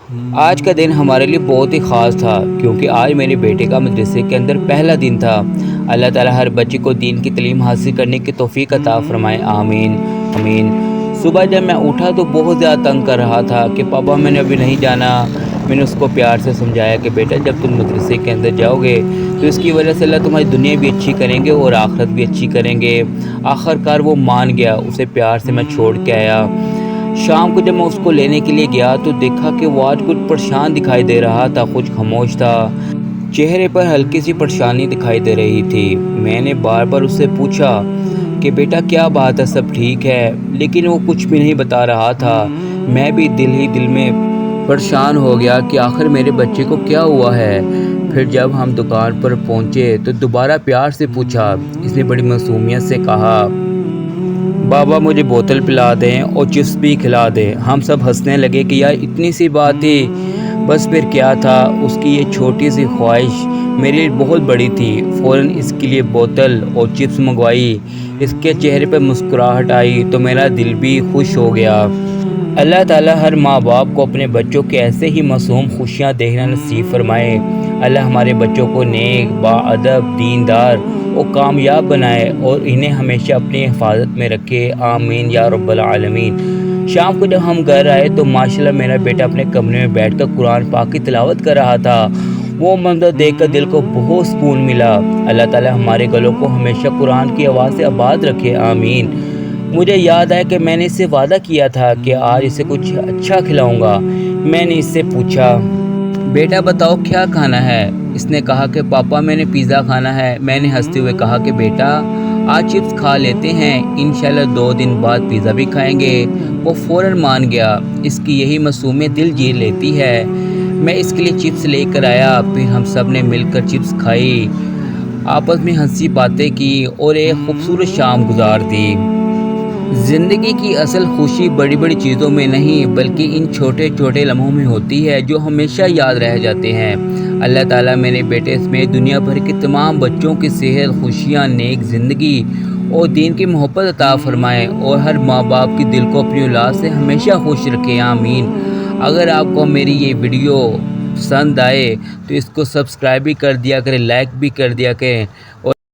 آج کا دن ہمارے لیے بہت ہی خاص تھا کیونکہ آج میرے بیٹے کا مدرسے کے اندر پہلا دن تھا۔ اللہ تعالیٰ ہر بچے کو دین کی تعلیم حاصل کرنے کی توفیق عطا فرمائے، آمین آمین۔ صبح جب میں اٹھا تو بہت زیادہ تنگ کر رہا تھا کہ پاپا میں نے ابھی نہیں جانا۔ میں نے اس کو پیار سے سمجھایا کہ بیٹا جب تم مدرسے کے اندر جاؤ گے تو اس کی وجہ سے اللہ تمہاری دنیا بھی اچھی کریں گے اور آخرت بھی اچھی کریں گے۔ آخر کار وہ مان گیا، اسے پیار سے میں چھوڑ کے آیا۔ شام کو جب میں اس کو لینے کے لیے گیا تو دیکھا کہ وہ آج کچھ پریشان دکھائی دے رہا تھا، کچھ خاموش تھا، چہرے پر ہلکی سی پریشانی دکھائی دے رہی تھی۔ میں نے بار بار اس سے پوچھا کہ بیٹا کیا بات ہے، سب ٹھیک ہے؟ لیکن وہ کچھ بھی نہیں بتا رہا تھا۔ میں بھی دل ہی دل میں پریشان ہو گیا کہ آخر میرے بچے کو کیا ہوا ہے۔ پھر جب ہم دکان پر پہنچے تو دوبارہ پیار سے پوچھا۔ اس نے بڑی معصومیت سے کہا، بابا مجھے بوتل پلا دیں اور چپس بھی کھلا دیں۔ ہم سب ہنسنے لگے کہ یار اتنی سی بات تھی، بس پھر کیا تھا، اس کی یہ چھوٹی سی خواہش میرے لیے بہت بڑی تھی۔ فوراً اس کے لیے بوتل اور چپس منگوائی۔ اس کے چہرے پر مسکراہٹ آئی تو میرا دل بھی خوش ہو گیا۔ اللہ تعالیٰ ہر ماں باپ کو اپنے بچوں کے ایسے ہی معصوم خوشیاں دیکھنا نصیب فرمائے۔ اللہ ہمارے بچوں کو نیک، باادب، دیندار اور کامیاب بنائے اور انہیں ہمیشہ اپنی حفاظت میں رکھے، آمین یا رب العالمین۔ شام کو جب ہم گھر آئے تو ماشاءاللہ میرا بیٹا اپنے کمرے میں بیٹھ کر قرآن پاک کی تلاوت کر رہا تھا۔ وہ منظر دیکھ کر دل کو بہت سکون ملا۔ اللہ تعالیٰ ہمارے گلوں کو ہمیشہ قرآن کی آواز سے آباد رکھے، آمین۔ مجھے یاد آیا کہ میں نے اس سے وعدہ کیا تھا کہ آج اسے کچھ اچھا کھلاؤں گا۔ میں نے اس سے پوچھا، بیٹا بتاؤ کیا کھانا ہے؟ اس نے کہا کہ پاپا میں نے پیزا کھانا ہے۔ میں نے ہنستے ہوئے کہا کہ بیٹا آج چپس کھا لیتے ہیں، انشاءاللہ 2 دن بعد پیزا بھی کھائیں گے۔ وہ فوراً مان گیا۔ اس کی یہی معصومیت دل جیت لیتی ہے۔ میں اس کے لیے چپس لے کر آیا، پھر ہم سب نے مل کر چپس کھائی، آپس میں ہنسی باتیں کی اور ایک خوبصورت شام گزار دی۔ زندگی کی اصل خوشی بڑی بڑی چیزوں میں نہیں بلکہ ان چھوٹے چھوٹے لمحوں میں ہوتی ہے جو ہمیشہ یاد رہ جاتے ہیں۔ اللہ تعالیٰ میرے بیٹے سمیت دنیا بھر کے تمام بچوں کی صحت، خوشیاں، نیک زندگی اور دین کی محبت عطا فرمائے اور ہر ماں باپ کی دل کو اپنی اولاد سے ہمیشہ خوش رکھے، آمین۔ اگر آپ کو میری یہ ویڈیو پسند آئے تو اس کو سبسکرائب بھی کر دیا کریں، لائک بھی کر دیا کریں اور